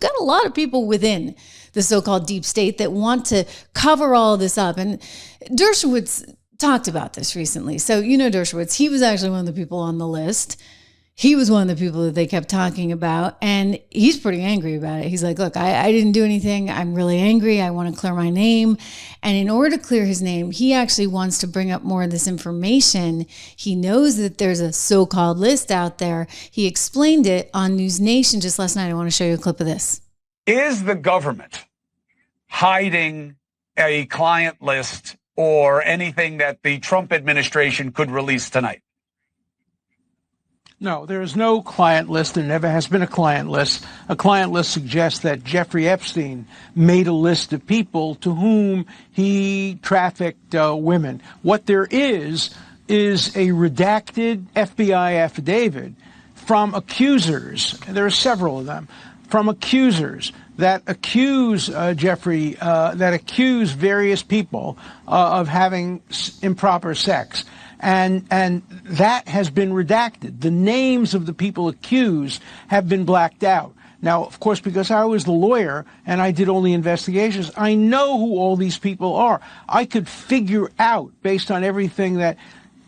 got a lot of people within the so-called deep state that want to cover all this up. And Dershowitz talked about this recently. So, Dershowitz, he was actually one of the people on the list. He was one of the people that they kept talking about, and he's pretty angry about it. He's like, look, I didn't do anything. I'm really angry. I want to clear my name. And in order to clear his name, he actually wants to bring up more of this information. He knows that there's a so-called list out there. He explained it on News Nation just last night. I want to show you a clip of this. Is the government hiding a client list or anything that the Trump administration could release tonight? No, there is no client list. There never has been a client list. A client list suggests that Jeffrey Epstein made a list of people to whom he trafficked women. What there is a redacted FBI affidavit from accusers. There are several of them from accusers that accuse that accuse various people of having improper sex. And that has been redacted. The names of the people accused have been blacked out. Now, of course, because I was the lawyer and I did all the investigations, I know who all these people are. I could figure out, based on everything that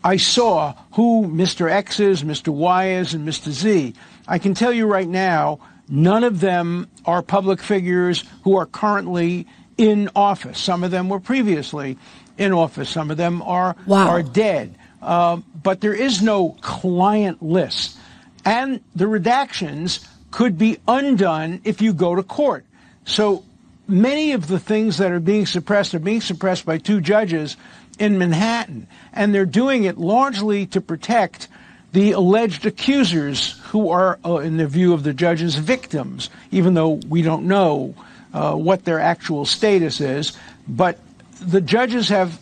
I saw, who Mr. X is, Mr. Y is, and Mr. Z. I can tell you right now, none of them are public figures who are currently in office. Some of them were previously in office. Some of them are dead. But there is no client list. And the redactions could be undone if you go to court. So many of the things that are being suppressed by two judges in Manhattan. And they're doing it largely to protect the alleged accusers who are, in the view of the judges, victims, even though we don't know what their actual status is. But the judges have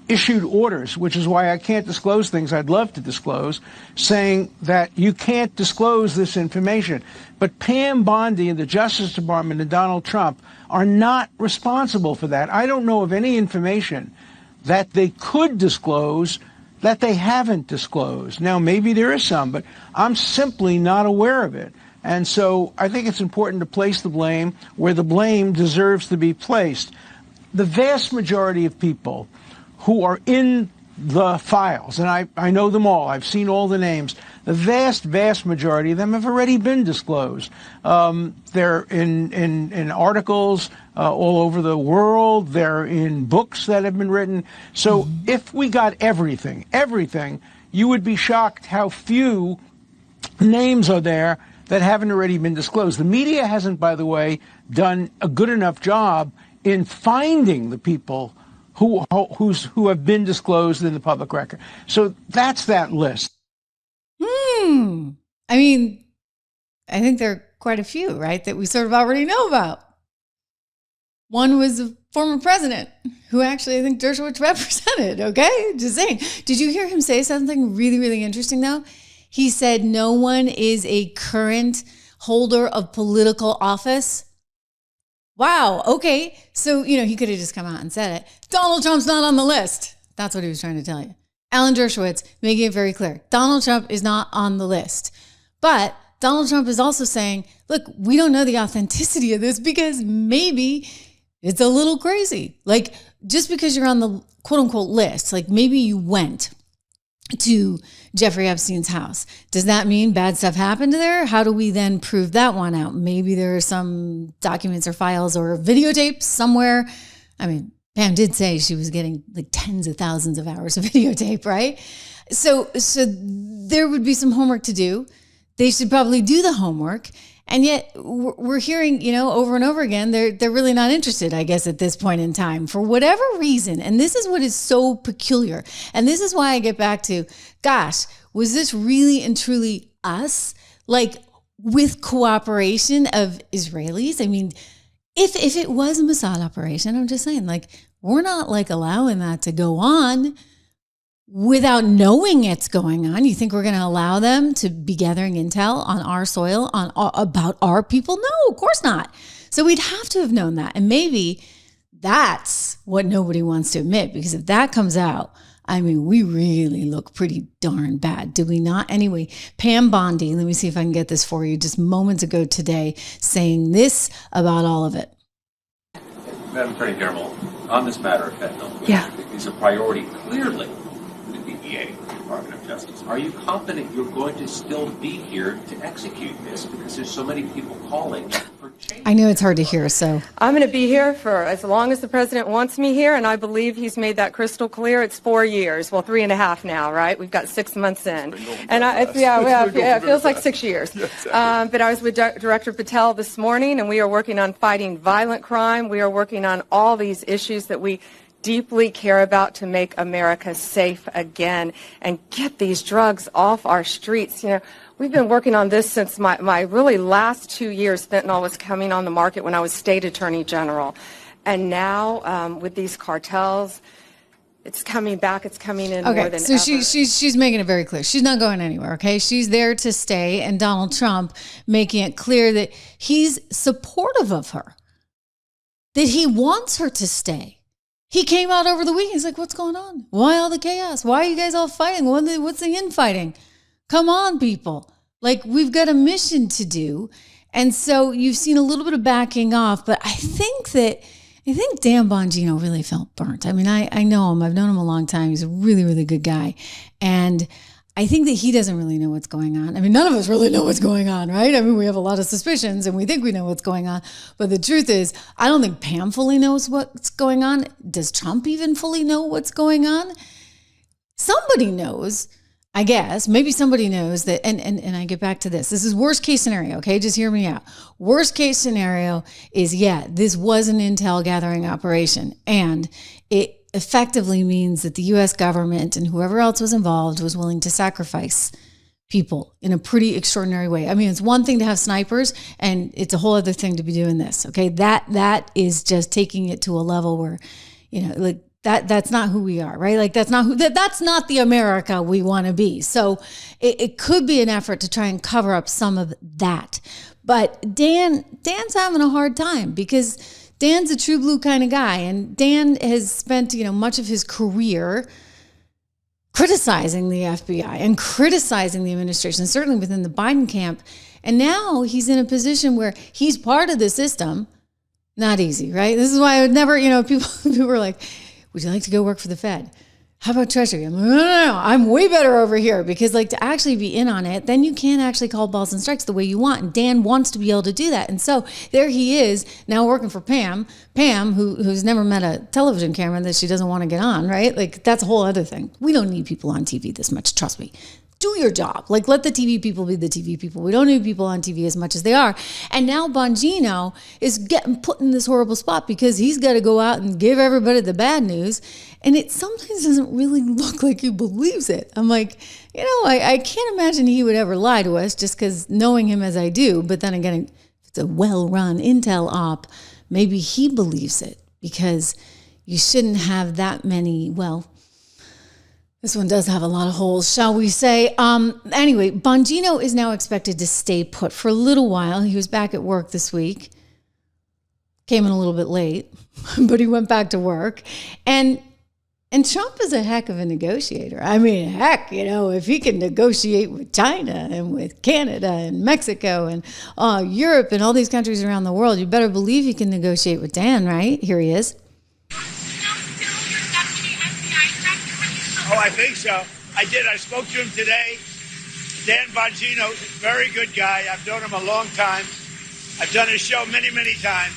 issued orders, which is why I can't disclose things I'd love to disclose, saying that you can't disclose this information. But Pam Bondi and the Justice Department and Donald Trump are not responsible for that. I don't know of any information that they could disclose that they haven't disclosed. Now, maybe there is some, but I'm simply not aware of it. And so I think it's important to place the blame where the blame deserves to be placed. The vast majority of people who are in the files, and I know them all, I've seen all the names, the vast majority of them have already been disclosed. They're in articles all over the world. They're in books that have been written. So if we got everything, you would be shocked how few names are there that haven't already been disclosed. The media hasn't, by the way, done a good enough job in finding the people who have been disclosed in the public record. So that's that list. I mean, I think there are quite a few, right, that we sort of already know about. One was a former president who actually I think Dershowitz represented, okay? Just saying. Did you hear him say something really, really interesting, though? He said no one is a current holder of political office. Wow, okay. So, he could have just come out and said it. Donald Trump's not on the list. That's what he was trying to tell you. Alan Dershowitz making it very clear. Donald Trump is not on the list. But Donald Trump is also saying, look, we don't know the authenticity of this because maybe it's a little crazy. Like, just because you're on the quote unquote list, like maybe you went to Jeffrey Epstein's house. Does that mean bad stuff happened there? How do we then prove that one out? Maybe there are some documents or files or videotapes somewhere. I mean, Pam did say she was getting like tens of thousands of hours of videotape, right? So there would be some homework to do. They should probably do the homework. And yet we're hearing, over and over again, they're really not interested, I guess, at this point in time for whatever reason. And this is what is so peculiar. And this is why I get back to, gosh, was this really and truly us? Like with cooperation of Israelis? I mean, if it was a Mossad operation, I'm just saying, like, we're not like allowing that to go on without knowing it's going on. You think we're going to allow them to be gathering intel on our soil about our people? No, of course not. So we'd have to have known that. And maybe that's what nobody wants to admit, because if that comes out, I mean, we really look pretty darn bad, do we not? Anyway, Pam Bondi, let me see if I can get this for you, just moments ago today, saying this about all of it. Madam Attorney General, on this matter of fentanyl, which is a priority clearly for the DEA, Department of Justice, are you confident you're going to still be here to execute this because there's so many people calling for change? I know it's hard to hear, so. I'm going to be here for as long as the president wants me here, and I believe he's made that crystal clear. It's 4 years, well, 3.5 now, right? We've got 6 months in. And it feels like 6 years. But I was with Director Patel this morning, and we are working on fighting violent crime. We are working on all these issues that we deeply care about to make America safe again and get these drugs off our streets. You know, we've been working on this since my really last 2 years. Fentanyl was coming on the market when I was state attorney general. And now with these cartels, it's coming back. It's coming in more than so ever. She's making it very clear. She's not going anywhere, okay? She's there to stay, and Donald Trump making it clear that he's supportive of her, that he wants her to stay. He came out over the weekend. He's like, what's going on? Why all the chaos? Why are you guys all fighting? What's the infighting? Come on, people. Like, we've got a mission to do. And so you've seen a little bit of backing off, but I think Dan Bongino really felt burnt. I mean, I know him. I've known him a long time. He's a really, really good guy. And I think that he doesn't really know what's going on. I mean, none of us really know what's going on, right? I mean, we have a lot of suspicions and we think we know what's going on. But the truth is, I don't think Pam fully knows what's going on. Does Trump even fully know what's going on? Somebody knows, I guess. Maybe somebody knows that. And I get back to this. This is worst case scenario, okay? Just hear me out. Worst case scenario is, this was an intel gathering operation. And it effectively means that the U.S. government and whoever else was involved was willing to sacrifice people in a pretty extraordinary way. I mean, it's one thing to have snipers, and it's a whole other thing to be doing this. Okay, that is just taking it to a level where, like that's not who we are, right? Like that's not the America we want to be. So it could be an effort to try and cover up some of that. But Dan's having a hard time because Dan's a true blue kind of guy, and Dan has spent, much of his career criticizing the FBI and criticizing the administration, certainly within the Biden camp. And now he's in a position where he's part of the system. Not easy, right? This is why I would never, people were like, would you like to go work for the Fed? How about Treasury? I'm like, no, I'm way better over here, because to actually be in on it, then you can't actually call balls and strikes the way you want. And Dan wants to be able to do that. And so there he is now working for Pam, who's never met a television camera that she doesn't want to get on, right? Like that's a whole other thing. We don't need people on TV this much. Trust me. Do your job. Like, let the TV people be the TV people. We don't need people on TV as much as they are. And now Bongino is getting put in this horrible spot because he's got to go out and give everybody the bad news. And it sometimes doesn't really look like he believes it. I'm like, I can't imagine he would ever lie to us, just because knowing him as I do. But then again, if it's a well-run intel op, maybe he believes it, because you shouldn't have that many, this one does have a lot of holes, shall we say. Anyway, Bongino is now expected to stay put for a little while. He was back at work this week. Came in a little bit late, but he went back to work. And Trump is a heck of a negotiator. I mean, heck, if he can negotiate with China and with Canada and Mexico and Europe and all these countries around the world, you better believe he can negotiate with Dan, right? Here he is. Oh, I think so. I did. I spoke to him today. Dan Bongino, very good guy. I've known him a long time. I've done his show many, many times.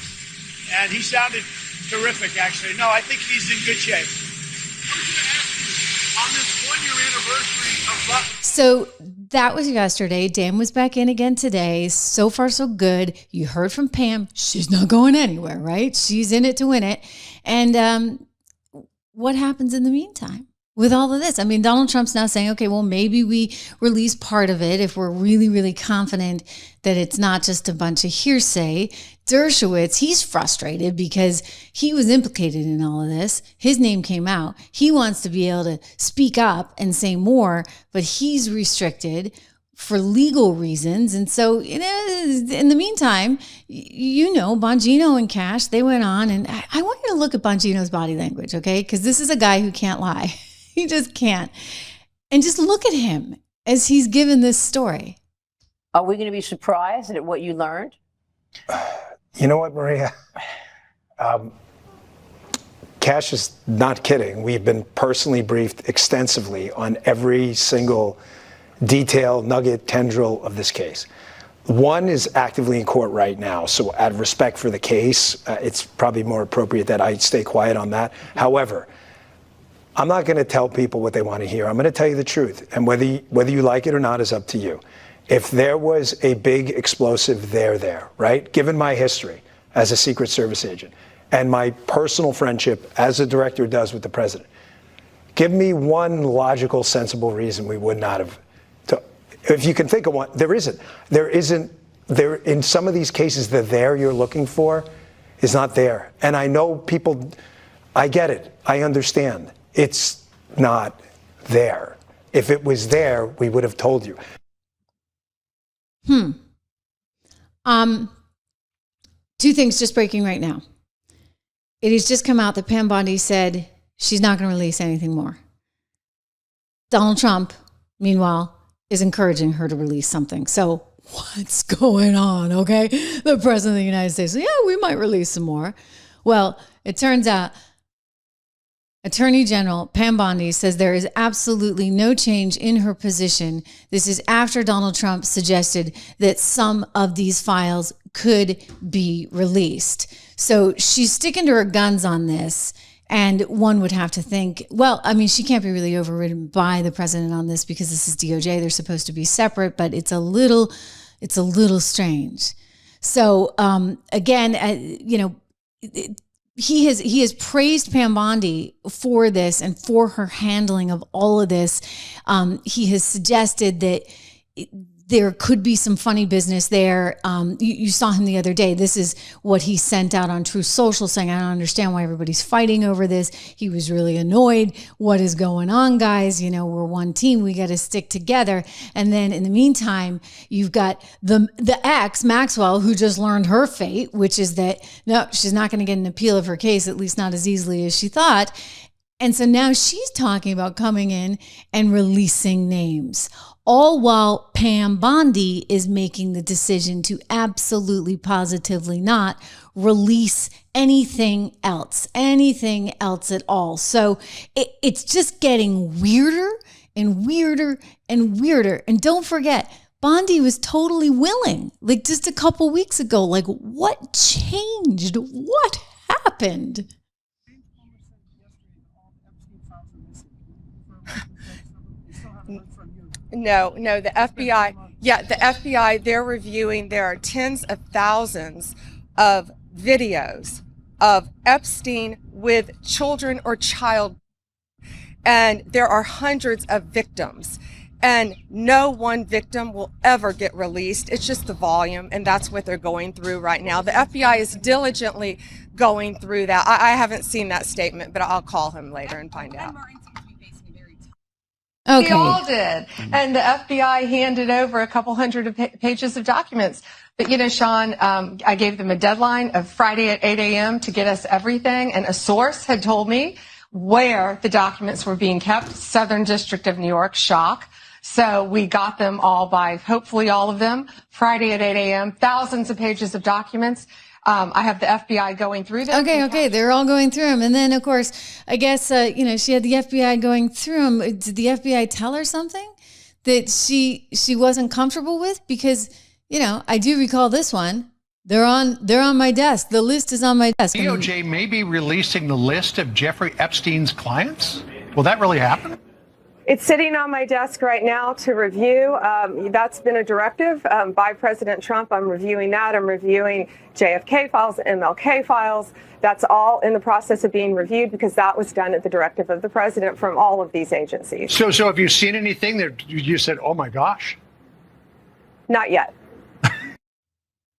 And he sounded terrific, actually. No, I think he's in good shape. I was going to ask you, on this one-year anniversary of Butler. So that was yesterday. Dan was back in again today. So far, so good. You heard from Pam. She's not going anywhere, right? She's in it to win it. And what happens in the meantime with all of this? I mean, Donald Trump's now saying, okay, well, maybe we release part of it if we're really, really confident that it's not just a bunch of hearsay. Dershowitz, he's frustrated because he was implicated in all of this. His name came out. He wants to be able to speak up and say more, but he's restricted for legal reasons. And so, in the meantime, Bongino and Cash, they went on, and I want you to look at Bongino's body language, okay? Because this is a guy who can't lie. He just can't. And just look at him as he's given this story. Are we going to be surprised at what you learned? You know what, Maria? Cash is not kidding. We've been personally briefed extensively on every single detail, nugget, tendril of this case. One is actively in court right now, so out of respect for the case, it's probably more appropriate that I stay quiet on that. However, I'm not going to tell people what they want to hear. I'm going to tell you the truth, and whether you like it or not is up to you. If there was a big explosive there, right? Given my history as a Secret Service agent and my personal friendship as a director does with the president, give me one logical, sensible reason we would not have. If you can think of one, there isn't. There in some of these cases, the there you're looking for is not there. And I know people, I get it. I understand. It's not there. If it was there, we would have told you. Two things just breaking right now. It has just come out that Pam Bondi said she's not going to release anything more. Donald Trump, meanwhile, is encouraging her to release something. So what's going on, okay? The president of the United States said, yeah, we might release some more. Well, it turns out Attorney General Pam Bondi says there is absolutely no change in her position. This is after Donald Trump suggested that some of these files could be released. So she's sticking to her guns on this. And one would have to think, well, I mean, she can't be really overridden by the president on this because this is DOJ. They're supposed to be separate, but it's a little strange. So again, he has praised Pam Bondi for this and for her handling of all of this. He has suggested that there could be some funny business there. You saw him the other day. This is what he sent out on Truth Social saying, I don't understand why everybody's fighting over this. He was really annoyed. What is going on, guys? You know, we're one team. We got to stick together. And then in the meantime, you've got the ex, Maxwell, who just learned her fate, which is that, no, she's not going to get an appeal of her case, at least not as easily as she thought. And so now she's talking about coming in and releasing names, all while Pam Bondi is making the decision to absolutely positively not release anything else at all. So it's just getting weirder and weirder and weirder. And don't forget, Bondi was totally willing, like just a couple weeks ago. Like, what changed? What happened? No, the FBI, they're reviewing, there are tens of thousands of videos of Epstein with children or child, and there are hundreds of victims, and no one victim will ever get released. It's just the volume, and that's what they're going through right now. The FBI is diligently going through that. I haven't seen that statement, but I'll call him later and find out. Okay. They all did. And the FBI handed over a couple hundred pages of documents. But, you know, Sean, I gave them a deadline of Friday at 8 a.m. to get us everything. And a source had told me where the documents were being kept. Southern District of New York, shock. So we got them all by, hopefully all of them, Friday at 8 a.m., thousands of pages of documents. I have the FBI going through them. Okay. They're all going through them. And then, of course, I guess, she had the FBI going through them. Did the FBI tell her something that she wasn't comfortable with? Because, I do recall this one. They're on my desk. The list is on my desk. DOJ may be releasing the list of Jeffrey Epstein's clients. Will that really happen? It's sitting on my desk right now to review. That's been a directive by President Trump. I'm reviewing that. I'm reviewing JFK files, MLK files. That's all in the process of being reviewed because that was done at the directive of the president from all of these agencies. So have you seen anything that you said, oh my gosh? Not yet.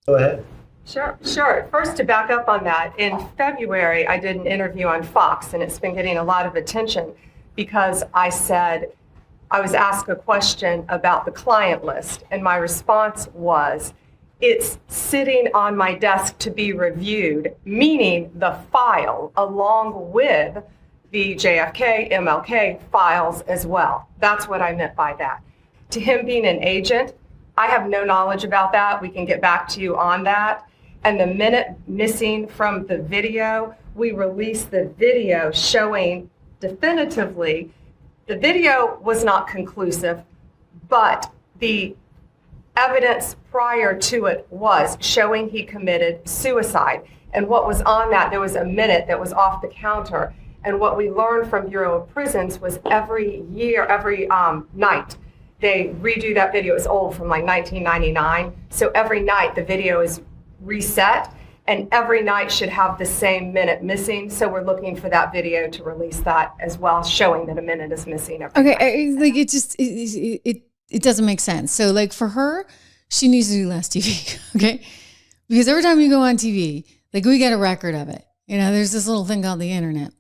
Go ahead. Sure. First, to back up on that, in February, I did an interview on Fox, and it's been getting a lot of attention because I said, I was asked a question about the client list, and my response was, it's sitting on my desk to be reviewed, meaning the file along with the JFK, MLK files as well. That's what I meant by that. To him being an agent, I have no knowledge about that. We can get back to you on that. And the minute missing from the video, we released the video showing definitively the video was not conclusive, but the evidence prior to it was showing he committed suicide. And what was on that, there was a minute that was off the counter. And what we learned from Bureau of Prisons was every night, they redo that video. It's old, from like 1999. So every night the video is reset, and every night should have the same minute missing. So we're looking for that video to release that as well, showing that a minute is missing every night. Like it doesn't make sense. So like for her, she needs to do less TV, okay? Because every time you go on TV, like we get a record of it. You know, there's this little thing called the internet.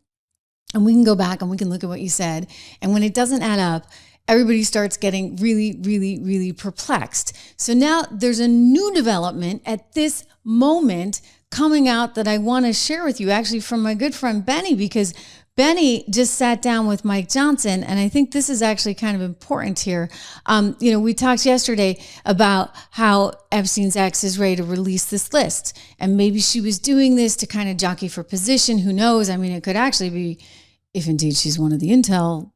And we can go back and we can look at what you said. And when it doesn't add up, everybody starts getting really, really, really perplexed. So now there's a new development at this moment coming out that I want to share with you, actually from my good friend Benny, because Benny just sat down with Mike Johnson, and I think this is actually kind of important here. We talked yesterday about how Epstein's ex is ready to release this list, and maybe she was doing this to kind of jockey for position. Who knows? I mean, it could actually be, if indeed she's one of the intel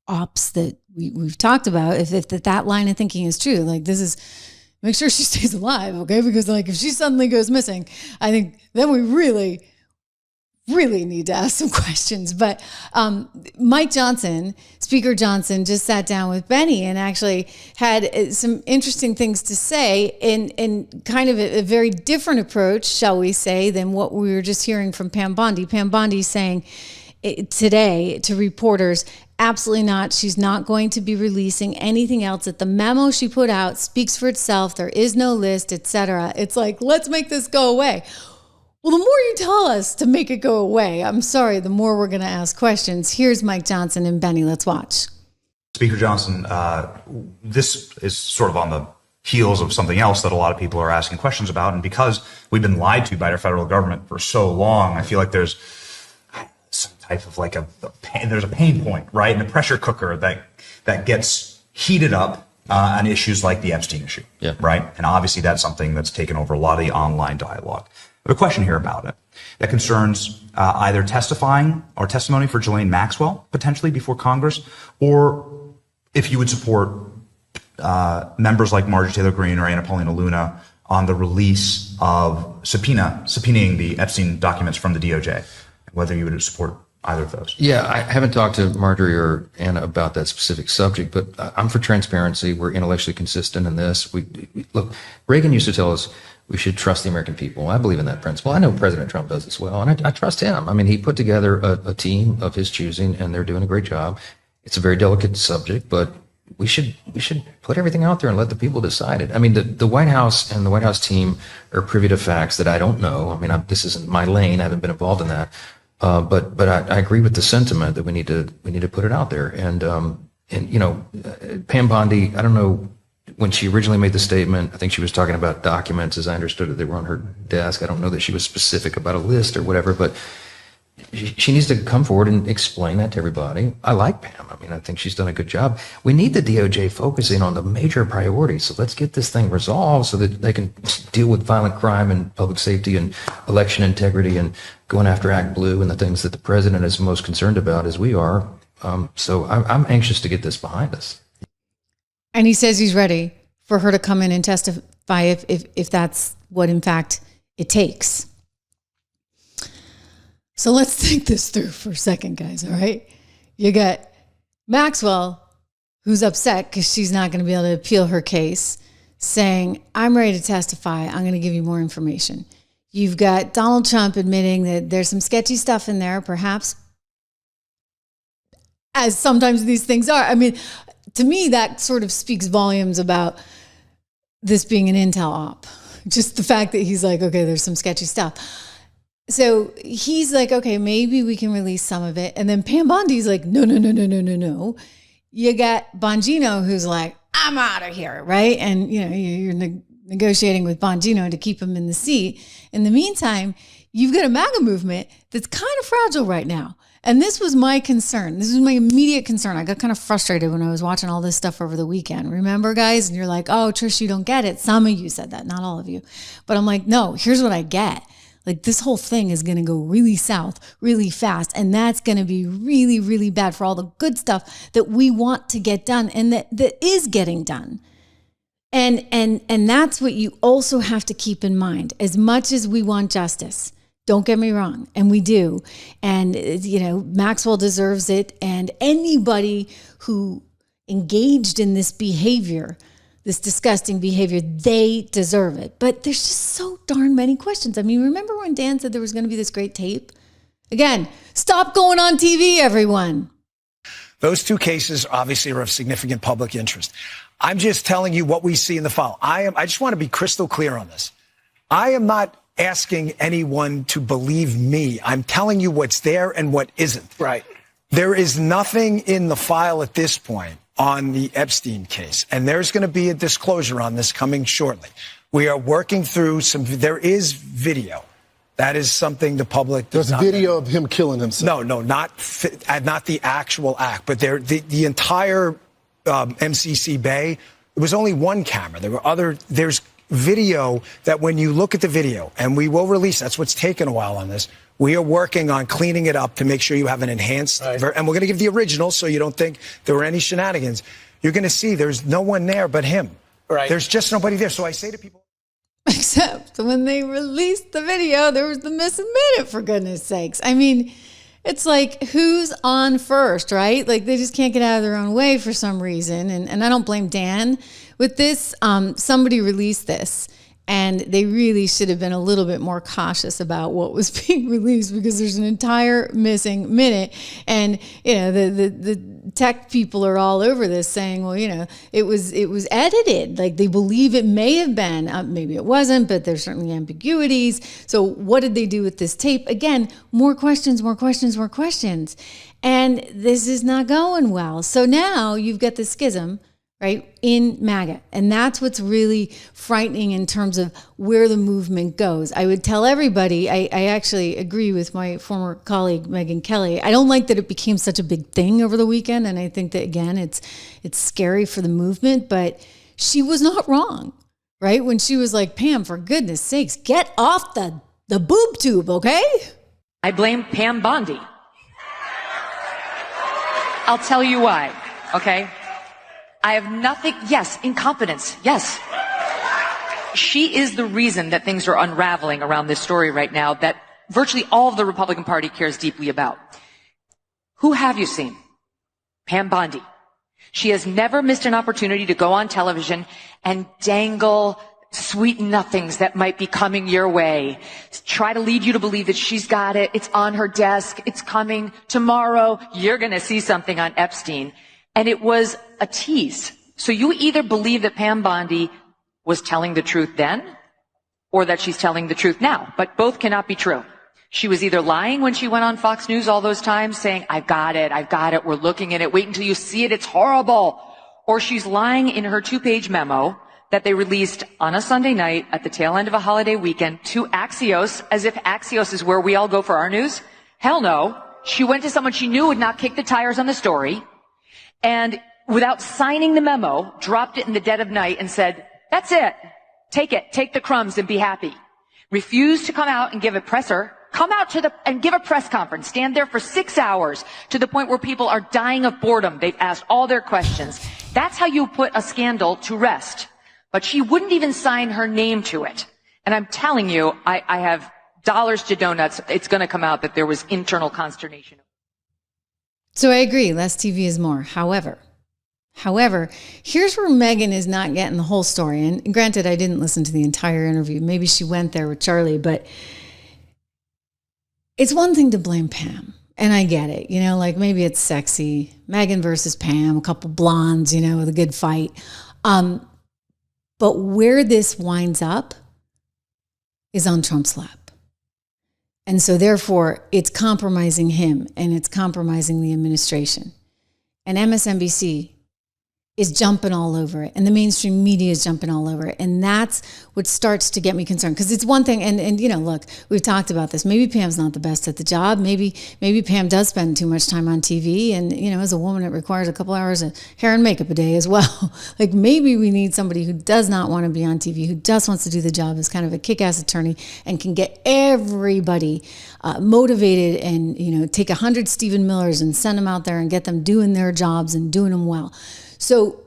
ops that we've talked about, if that line of thinking is true, like this is, make sure she stays alive, okay? Because like if she suddenly goes missing, I think then we really need to ask some questions. But Mike Johnson, Speaker Johnson, just sat down with Benny and actually had some interesting things to say in kind of a very different approach, shall we say, than what we were just hearing from Pam Bondi. Pam Bondi saying today to reporters, absolutely not. She's not going to be releasing anything else. That the memo she put out speaks for itself. There is no list, etc. It's like, let's make this go away. Well, the more you tell us to make it go away, I'm sorry, the more we're going to ask questions. Here's Mike Johnson and Benny. Let's watch. Speaker Johnson, this is sort of on the heels of something else that a lot of people are asking questions about. And because we've been lied to by our federal government for so long, I feel like there's some type of like there's a pain point, right? And a pressure cooker that gets heated up on issues like the Epstein issue, right? And obviously that's something that's taken over a lot of the online dialogue. I have a question here about it that concerns either testifying or testimony for Ghislaine Maxwell, potentially before Congress, or if you would support members like Marjorie Taylor Greene or Anna Paulina Luna on the release of subpoenaing the Epstein documents from the DOJ, whether you would support either of those. Yeah, I haven't talked to Marjorie or Anna about that specific subject, but I'm for transparency. We're intellectually consistent in this. Look, Reagan used to tell us we should trust the American people. I believe in that principle. I know President Trump does as well, and I trust him. I mean, he put together a team of his choosing, and they're doing a great job. It's a very delicate subject, but we should put everything out there and let the people decide it. I mean, the White House and the White House team are privy to facts that I don't know. I mean, this isn't my lane. I haven't been involved in that. But I agree with the sentiment that we need to put it out there. And Pam Bondi, I don't know, when she originally made the statement, I think she was talking about documents, as I understood it, they were on her desk. I don't know that she was specific about a list or whatever, but she needs to come forward and explain that to everybody. I like Pam. I mean, I think she's done a good job. We need the DOJ focusing on the major priorities. So let's get this thing resolved so that they can deal with violent crime and public safety and election integrity and going after Act Blue and the things that the president is most concerned about, as we are. So I'm anxious to get this behind us. And he says he's ready for her to come in and testify if that's what, in fact, it takes. So let's think this through for a second, guys, all right? You got Maxwell, who's upset because she's not going to be able to appeal her case, saying, I'm ready to testify. I'm going to give you more information. You've got Donald Trump admitting that there's some sketchy stuff in there, perhaps, as sometimes these things are. I mean, to me, that sort of speaks volumes about this being an intel op. Just the fact that he's like, okay, there's some sketchy stuff. So he's like, okay, maybe we can release some of it. And then Pam Bondi's like, no. You got Bongino, who's like, I'm out of here, right? And, you're negotiating with Bongino to keep him in the seat. In the meantime, you've got a MAGA movement that's kind of fragile right now. And this was my concern. This was my immediate concern. I got kind of frustrated when I was watching all this stuff over the weekend. Remember, guys? And you're like, oh, Trish, you don't get it. Some of you said that, not all of you. But I'm like, no, here's what I get. Like, this whole thing is going to go really south, really fast. And that's going to be really, really bad for all the good stuff that we want to get done and that is getting done. And that's what you also have to keep in mind. As much as we want justice, don't get me wrong, and we do. And, you know, Maxwell deserves it. And anybody who engaged in this behavior, this disgusting behavior, they deserve it. But there's just so darn many questions. I mean, remember when Dan said there was going to be this great tape? Again, stop going on TV, everyone. Those two cases obviously are of significant public interest. I'm just telling you what we see in the file. I just want to be crystal clear on this. I am not asking anyone to believe me. I'm telling you what's there and what isn't. Right. There is nothing in the file at this point on the Epstein case, and there's going to be a disclosure on this coming shortly. We are working through there is video. That is something the public does not. There's video of him killing himself. No, not the actual act, but the entire MCC Bay, there was only one camera. There's video that when you look at the video, and we will release, that's what's taken a while on this, we are working on cleaning it up to make sure you have an enhanced, and we're going to give the original so you don't think there were any shenanigans. You're going to see there's no one there but him. Right. There's just nobody there. So I say to people, except when they released the video, there was the missing minute, for goodness sakes. I mean, it's like, who's on first, right? Like, they just can't get out of their own way for some reason. And I don't blame Dan with this. Somebody released this, and they really should have been a little bit more cautious about what was being released, because there's an entire missing minute. And, you know, the tech people are all over this saying, well, you know, it was edited. Like, they believe it may have been, maybe it wasn't, but there's certainly ambiguities. So what did they do with this tape? Again, more questions. And this is not going well. So now you've got the schism, right, in MAGA. And that's what's really frightening in terms of where the movement goes. I would tell everybody, I actually agree with my former colleague, Megyn Kelly. I don't like that it became such a big thing over the weekend. And I think that, again, it's scary for the movement, but she was not wrong, right? When she was like, Pam, for goodness sakes, get off the boob tube, okay? I blame Pam Bondi. I'll tell you why, okay? I have nothing, yes, incompetence, yes. She is the reason that things are unraveling around this story right now that virtually all of the Republican Party cares deeply about. Who have you seen? Pam Bondi. She has never missed an opportunity to go on television and dangle sweet nothings that might be coming your way. Try to lead you to believe that she's got it, it's on her desk, it's coming tomorrow, you're gonna see something on Epstein. And it was a tease. So you either believe that Pam Bondi was telling the truth then, or that she's telling the truth now. But both cannot be true. She was either lying when she went on Fox News all those times, saying, I've got it, we're looking at it, wait until you see it, it's horrible. Or she's lying in her 2-page memo that they released on a Sunday night at the tail end of a holiday weekend to Axios, as if Axios is where we all go for our news. Hell no. She went to someone she knew would not kick the tires on the story, and without signing the memo, dropped it in the dead of night and said, that's it. Take the crumbs and be happy. Refused to come out and give a presser. Come out and give a press conference. Stand there for 6 hours to the point where people are dying of boredom. They've asked all their questions. That's how you put a scandal to rest. But she wouldn't even sign her name to it. And I'm telling you, I have dollars to donuts. It's going to come out that there was internal consternation. So I agree, less TV is more. However, here's where Megyn is not getting the whole story. And granted, I didn't listen to the entire interview. Maybe she went there with Charlie, but it's one thing to blame Pam. And I get it, you know, like maybe it's sexy. Megyn versus Pam, a couple blondes, you know, with a good fight. But where this winds up is on Trump's lap. And so therefore, it's compromising him and it's compromising the administration. And MSNBC is jumping all over it, and the mainstream media is jumping all over it. And that's what starts to get me concerned. Because it's one thing, and you know, look, we've talked about this. Maybe Pam's not the best at the job. Maybe Pam does spend too much time on TV. And, you know, as a woman, it requires a couple hours of hair and makeup a day as well. Like, maybe we need somebody who does not want to be on TV, who just wants to do the job as kind of a kick-ass attorney and can get everybody motivated and, you know, take 100 Stephen Millers and send them out there and get them doing their jobs and doing them well. So,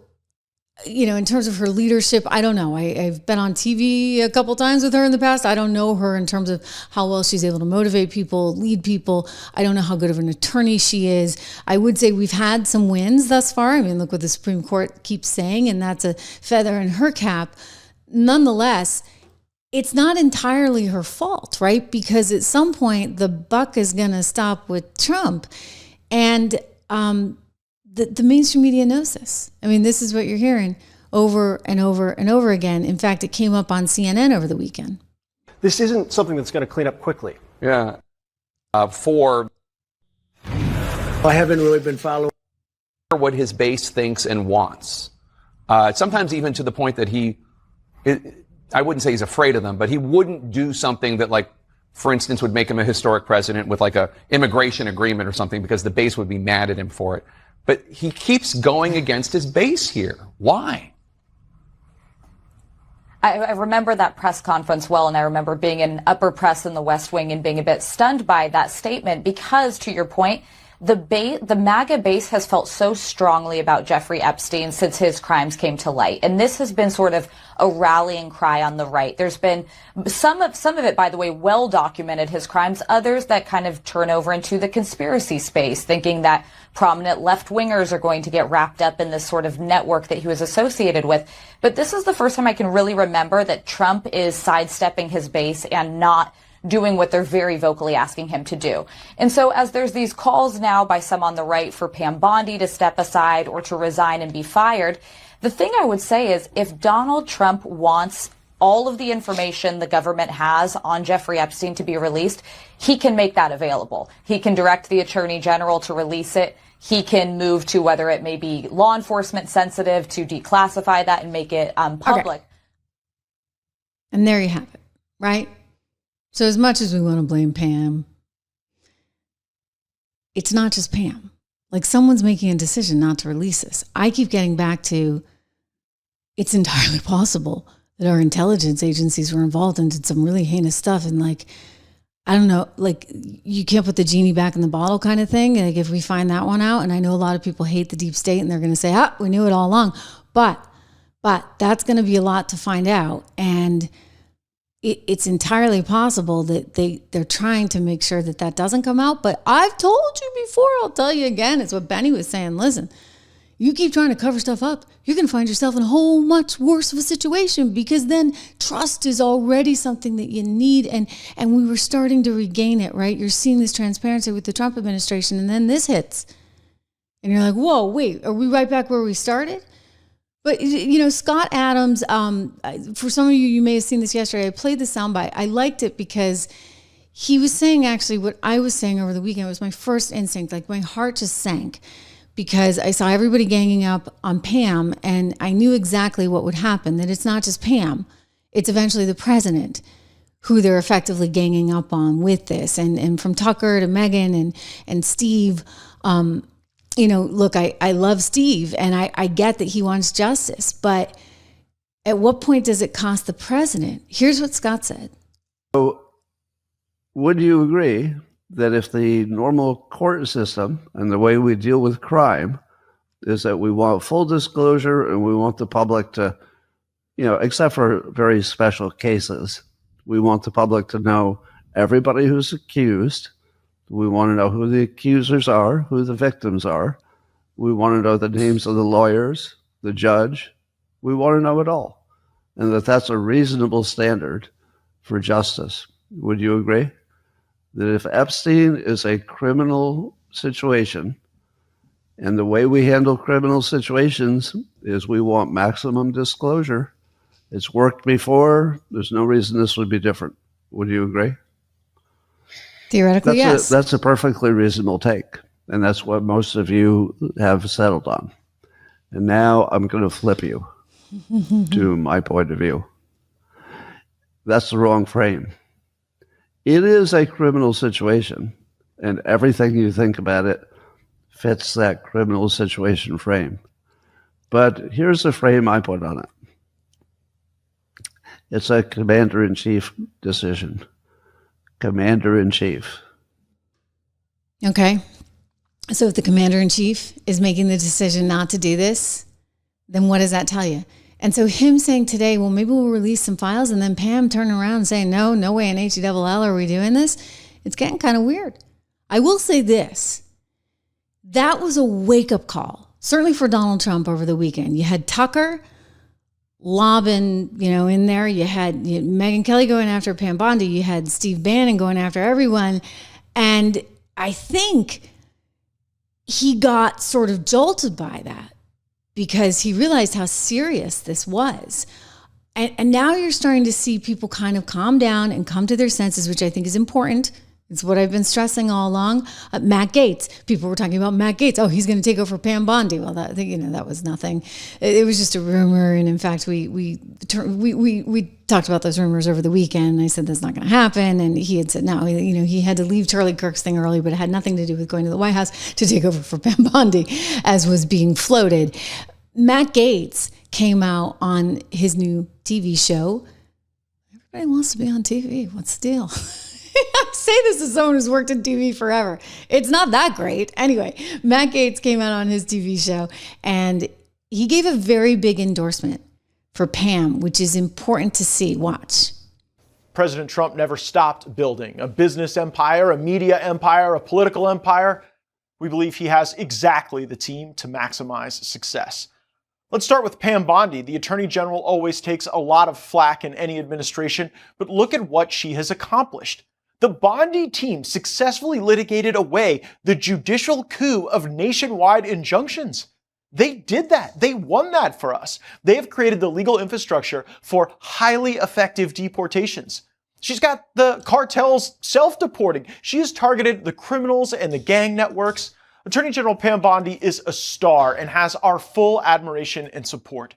you know, in terms of her leadership, I don't know. I've been on TV a couple times with her in the past. I don't know her in terms of how well she's able to motivate people, lead people. I don't know how good of an attorney she is. I would say we've had some wins thus far. I mean, look what the Supreme Court keeps saying, and that's a feather in her cap. Nonetheless, it's not entirely her fault, right? Because at some point, the buck is going to stop with Trump. And the mainstream media knows this. I mean, this is what you're hearing over and over and over again. In fact, it came up on CNN over the weekend. This isn't something that's going to clean up quickly. Yeah. I haven't really been following what his base thinks and wants. Sometimes even to the point that I wouldn't say he's afraid of them, but he wouldn't do something that, like, for instance, would make him a historic president with like a immigration agreement or something, because the base would be mad at him for it. But he keeps going against his base here. Why? I remember that press conference well, and I remember being in upper press in the West Wing and being a bit stunned by that statement because, to your point, the MAGA base has felt so strongly about Jeffrey Epstein since his crimes came to light. And this has been sort of a rallying cry on the right. There's been some of it, by the way, well documented, his crimes, others that kind of turn over into the conspiracy space, thinking that prominent left-wingers are going to get wrapped up in this sort of network that he was associated with. But this is the first time I can really remember that Trump is sidestepping his base and not doing what they're very vocally asking him to do. And so as there's these calls now by some on the right for Pam Bondi to step aside or to resign and be fired, the thing I would say is if Donald Trump wants all of the information the government has on Jeffrey Epstein to be released, he can make that available. He can direct the Attorney General to release it. He can move to whether it may be law enforcement sensitive to declassify that and make it public. Okay. And there you have it, right? So as much as we want to blame Pam, it's not just Pam. Like, someone's making a decision not to release this. I keep getting back to, it's entirely possible that our intelligence agencies were involved and did some really heinous stuff. And like, I don't know, like, you can't put the genie back in the bottle kind of thing. Like, if we find that one out, and I know a lot of people hate the deep state and they're going to say, we knew it all along. But that's going to be a lot to find out. And it's entirely possible that they're trying to make sure that doesn't come out. But I've told you before, I'll tell you again, it's what Benny was saying. Listen, you keep trying to cover stuff up, you're going to find yourself in a whole much worse of a situation, because then trust is already something that you need. And we were starting to regain it, right? You're seeing this transparency with the Trump administration, and then this hits. And you're like, whoa, wait, are we right back where we started? But, you know, Scott Adams, for some of you may have seen this yesterday. I played the soundbite. I liked it because he was saying actually what I was saying over the weekend. It was my first instinct. Like, my heart just sank because I saw everybody ganging up on Pam, and I knew exactly what would happen, that it's not just Pam. It's eventually the president who they're effectively ganging up on with this. And from Tucker to Megan and Steve, you know, look, I love Steve, and I get that he wants justice, but at what point does it cost the president? Here's what Scott said. So would you agree that if the normal court system and the way we deal with crime is that we want full disclosure and we want the public to, you know, except for very special cases, we want the public to know everybody who's accused. We want to know who the accusers are, who the victims are. We want to know the names of the lawyers, the judge. We want to know it all. And that's a reasonable standard for justice. Would you agree? That if Epstein is a criminal situation, and the way we handle criminal situations is we want maximum disclosure. It's worked before. There's no reason this would be different. Would you agree? Theoretically, yes. That's a perfectly reasonable take. And that's what most of you have settled on. And now I'm going to flip you to my point of view. That's the wrong frame. It is a criminal situation, and everything you think about it fits that criminal situation frame. But here's the frame I put on it. It's a commander-in-chief decision. Commander-in-chief. Okay. So if the commander-in-chief is making the decision not to do this, then what does that tell you? And so him saying today, well, maybe we'll release some files, and then Pam turning around and saying, no way in HELL are we doing this. It's getting kind of weird. I will say this. That was a wake-up call, certainly for Donald Trump over the weekend. You had Tucker lobbing, in there. You had Megyn Kelly going after Pam Bondi. You had Steve Bannon going after everyone. And I think he got sort of jolted by that because he realized how serious this was. And now you're starting to see people kind of calm down and come to their senses, which I think is important. It's what I've been stressing all along. Matt Gaetz. People were talking about Matt Gaetz. Oh, he's going to take over Pam Bondi. Well, that was nothing. It was just a rumor. And in fact, we talked about those rumors over the weekend. I said that's not going to happen. And he had said no. He had to leave Charlie Kirk's thing early, but it had nothing to do with going to the White House to take over for Pam Bondi, as was being floated. Matt Gaetz came out on his new TV show. Everybody wants to be on TV. What's the deal? I say this as someone who's worked in TV forever. It's not that great. Anyway, Matt Gaetz came out on his TV show and he gave a very big endorsement for Pam, which is important to see. Watch. President Trump never stopped building a business empire, a media empire, a political empire. We believe he has exactly the team to maximize success. Let's start with Pam Bondi. The Attorney General always takes a lot of flack in any administration, but look at what she has accomplished. The Bondi team successfully litigated away the judicial coup of nationwide injunctions. They did that. They won that for us. They have created the legal infrastructure for highly effective deportations. She's got the cartels self-deporting. She has targeted the criminals and the gang networks. Attorney General Pam Bondi is a star and has our full admiration and support.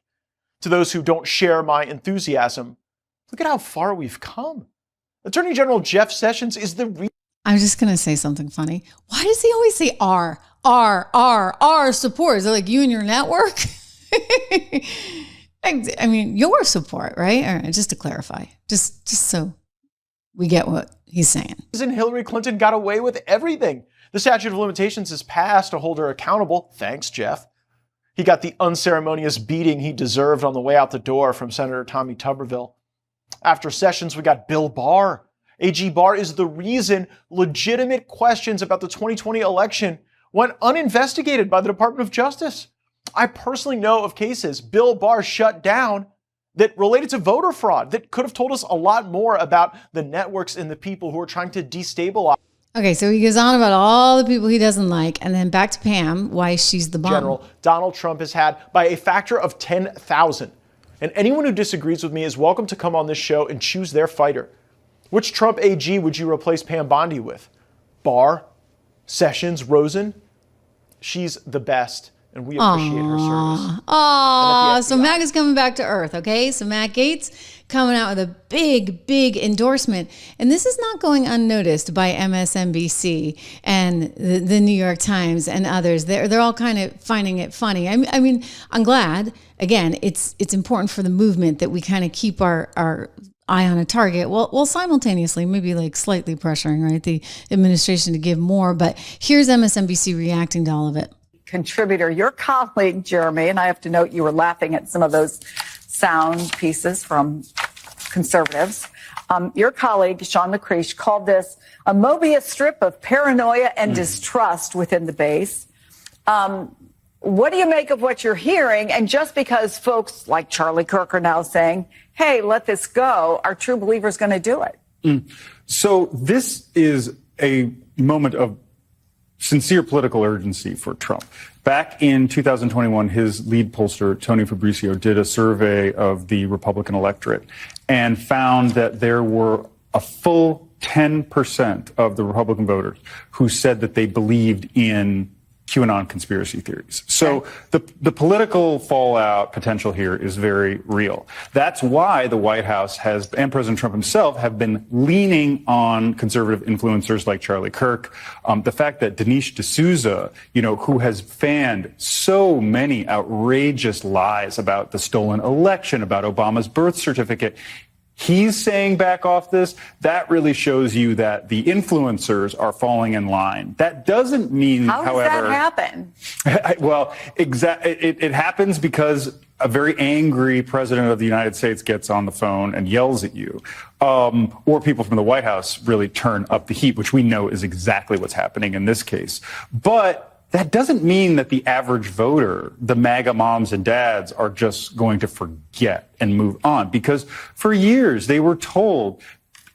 To those who don't share my enthusiasm, look at how far we've come. Attorney General Jeff Sessions is the I'm just going to say something funny. Why does he always say our support? Is it like you and your network? I mean, your support, right? All right, just to clarify, just so we get what he's saying. And Hillary Clinton got away with everything. The statute of limitations is passed to hold her accountable. Thanks, Jeff. He got the unceremonious beating he deserved on the way out the door from Senator Tommy Tuberville. After Sessions, we got Bill Barr. AG Barr is the reason legitimate questions about the 2020 election went uninvestigated by the Department of Justice. I personally know of cases Bill Barr shut down that related to voter fraud that could have told us a lot more about the networks and the people who are trying to destabilize. Okay, so he goes on about all the people he doesn't like, and then back to Pam, why she's the bomb. General Donald Trump has had by a factor of 10,000. And anyone who disagrees with me is welcome to come on this show and choose their fighter. Which Trump AG would you replace Pam Bondi with? Barr? Sessions? Rosen? She's the best, and we appreciate her service. So MAGA's coming back to earth, okay? So Matt Gaetz coming out with a big endorsement. And this is not going unnoticed by MSNBC and the New York Times and others. They're all kind of finding it funny. I mean, I'm glad. Again, it's important for the movement that we kind of keep our eye on a target, while simultaneously maybe like slightly pressuring, right, the administration to give more. But here's MSNBC reacting to all of it. Contributor, your colleague, Jeremy, and I have to note you were laughing at some of those sound pieces from conservatives. Your colleague, Sean McCreesh, called this a Mobius strip of paranoia and distrust within the base. What do you make of what you're hearing? And just because folks like Charlie Kirk are now saying, hey, let this go, are true believers going to do it? So this is a moment of sincere political urgency for Trump. Back in 2021, his lead pollster, Tony Fabrizio, did a survey of the Republican electorate and found that there were a full 10% of the Republican voters who said that they believed in QAnon conspiracy theories. So the political fallout potential here is very real. That's why the White House has, and President Trump himself, have been leaning on conservative influencers like Charlie Kirk. The fact that Dinesh D'Souza, who has fanned so many outrageous lies about the stolen election, about Obama's birth certificate, he's saying back off this. That really shows you that the influencers are falling in line. That doesn't mean, How does however, that happen? well, it happens because a very angry president of the United States gets on the phone and yells at you, or people from the White House really turn up the heat, which we know is exactly what's happening in this case. But that doesn't mean that the average voter, the MAGA moms and dads, are just going to forget and move on, because for years they were told,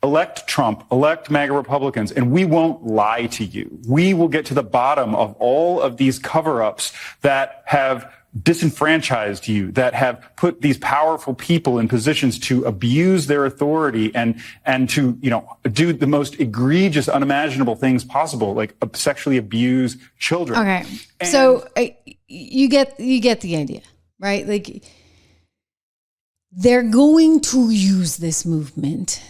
elect Trump, elect MAGA Republicans, and we won't lie to you. We will get to the bottom of all of these cover-ups that have disenfranchised you, that have put these powerful people in positions to abuse their authority and to, do the most egregious, unimaginable things possible, like sexually abuse children. Okay. So you get the idea, right? Like, they're going to use this movement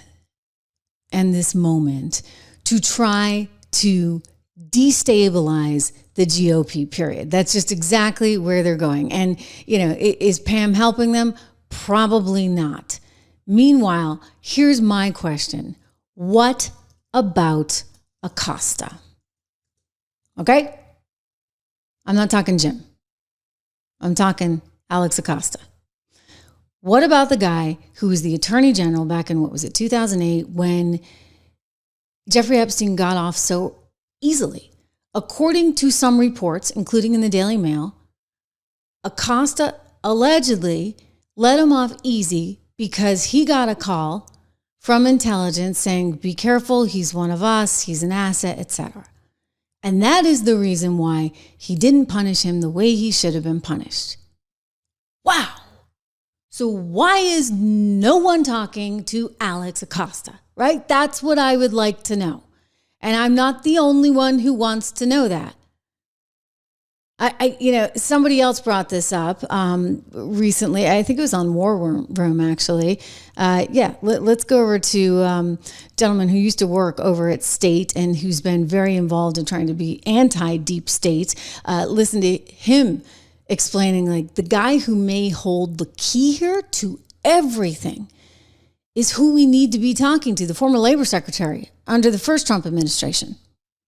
and this moment to try to destabilize the GOP, period. That's just exactly where they're going. And, is Pam helping them? Probably not. Meanwhile, here's my question. What about Acosta? Okay? I'm not talking Jim. I'm talking Alex Acosta. What about the guy who was the attorney general back in, 2008, when Jeffrey Epstein got off so easily? According to some reports, including in the Daily Mail, Acosta allegedly let him off easy because he got a call from intelligence saying, be careful, he's one of us, he's an asset, etc. And that is the reason why he didn't punish him the way he should have been punished. Wow. So why is no one talking to Alex Acosta, right? That's what I would like to know. And I'm not the only one who wants to know that. Somebody else brought this up recently. I think it was on War Room, actually. Let's go over to a gentleman who used to work over at State and who's been very involved in trying to be anti-deep state. Listen to him explaining, like, the guy who may hold the key here to everything is who we need to be talking to, the former labor secretary under the first Trump administration.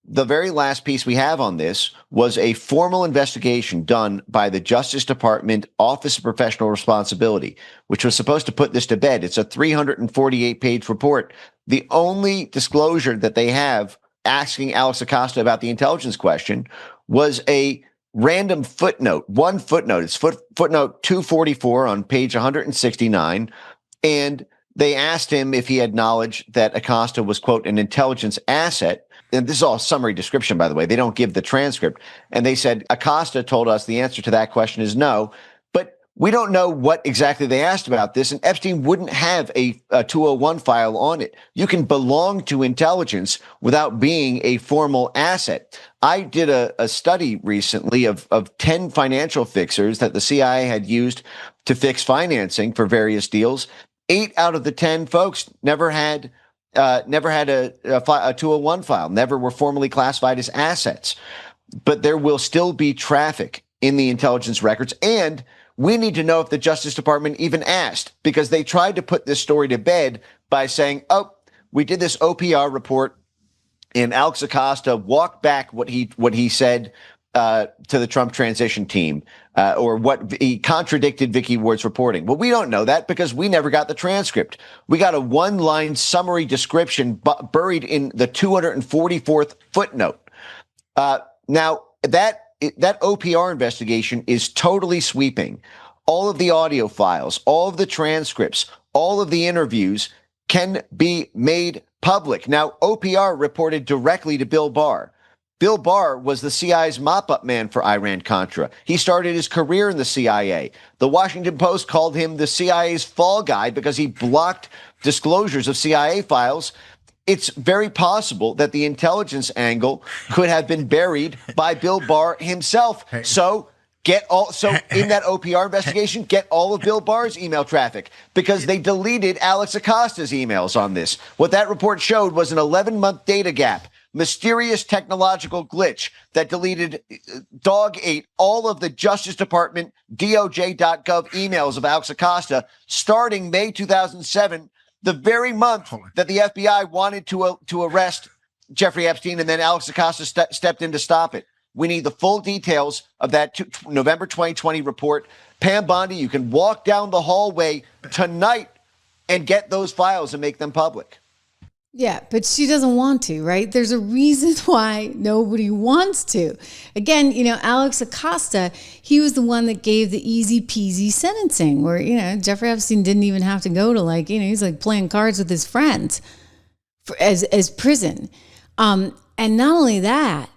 The very last piece we have on this was a formal investigation done by the Justice Department Office of Professional Responsibility, which was supposed to put this to bed. It's a 348-page report. The only disclosure that they have asking Alex Acosta about the intelligence question was a random footnote, one footnote. It's footnote 244 on page 169. And they asked him if he had knowledge that Acosta was, quote, an intelligence asset. And this is all summary description, by the way. They don't give the transcript. And they said, Acosta told us the answer to that question is no. But we don't know what exactly they asked about this. And Epstein wouldn't have a 201 file on it. You can belong to intelligence without being a formal asset. I did a study recently of 10 financial fixers that the CIA had used to fix financing for various deals. 8 out of the 10 folks never had a 201 file, never were formally classified as assets. But there will still be traffic in the intelligence records. And we need to know if the Justice Department even asked, because they tried to put this story to bed by saying, oh, we did this OPR report and Alex Acosta walked back what he said to the Trump transition team, or what he contradicted Vicky Ward's reporting. Well, we don't know that because we never got the transcript. We got a one-line summary description buried in the 244th footnote. Now, that OPR investigation is totally sweeping. All of the audio files, all of the transcripts, all of the interviews can be made public. Now, OPR reported directly to Bill Barr. Bill Barr was the CIA's mop-up man for Iran-Contra. He started his career in the CIA. The Washington Post called him the CIA's fall guy because he blocked disclosures of CIA files it's very possible that the intelligence angle could have been buried by Bill Barr himself. So in that OPR investigation, get all of Bill Barr's email traffic, because they deleted Alex Acosta's emails on this. What that report showed was an 11-month data gap, mysterious technological glitch that dog ate all of the Justice Department DOJ.gov emails of Alex Acosta starting May 2007, the very month that the FBI wanted to arrest Jeffrey Epstein, and then Alex Acosta stepped in to stop it. We need the full details of that November 2020 report. Pam Bondi, you can walk down the hallway tonight and get those files and make them public. Yeah, but she doesn't want to, right? There's a reason why nobody wants to. Again, Alex Acosta, he was the one that gave the easy peasy sentencing where, Jeffrey Epstein didn't even have to go to he's like playing cards with his friends as prison. And not only that,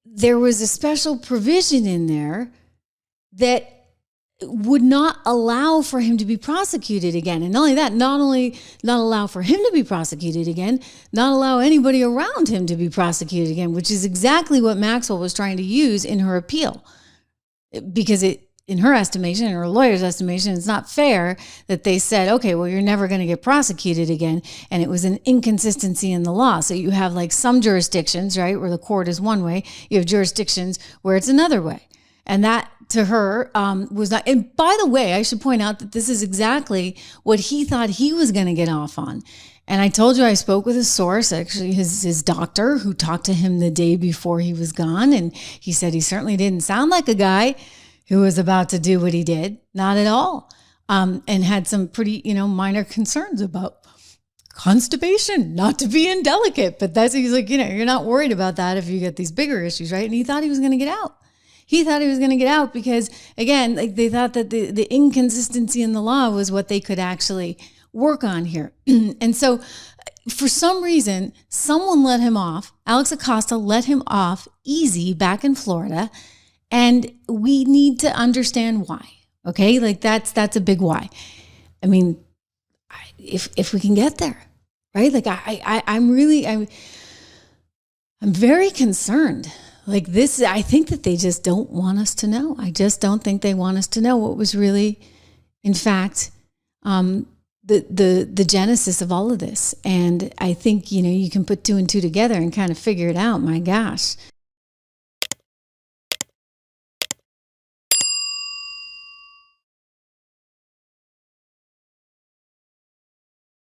there was a special provision in there that would not allow for him to be prosecuted again. And not only that, not allow for him to be prosecuted again, not allow anybody around him to be prosecuted again, which is exactly what Maxwell was trying to use in her appeal. Because in her estimation, in her lawyer's estimation, it's not fair that they said, okay, well, you're never going to get prosecuted again. And it was an inconsistency in the law. So you have some jurisdictions, right, where the court is one way. You have jurisdictions where it's another way. And that, to her, was not. And by the way, I should point out that this is exactly what he thought he was going to get off on. And I told you I spoke with a source, actually his doctor, who talked to him the day before he was gone. And he said he certainly didn't sound like a guy who was about to do what he did. Not at all. And had some pretty, minor concerns about constipation, not to be indelicate. But he's like, you're not worried about that if you get these bigger issues, right? And he thought he was going to get out. He thought he was going to get out because, again, they thought that the inconsistency in the law was what they could actually work on here. And so for some reason, someone let him off. Alex Acosta let him off easy back in Florida. And we need to understand why. Okay? That's a big why. I mean, if we can get there, right? I'm very concerned. I think that they just don't want us to know. I just don't think they want us to know what was really, in fact, the genesis of all of this. And I think, you can put two and two together and kind of figure it out. My gosh.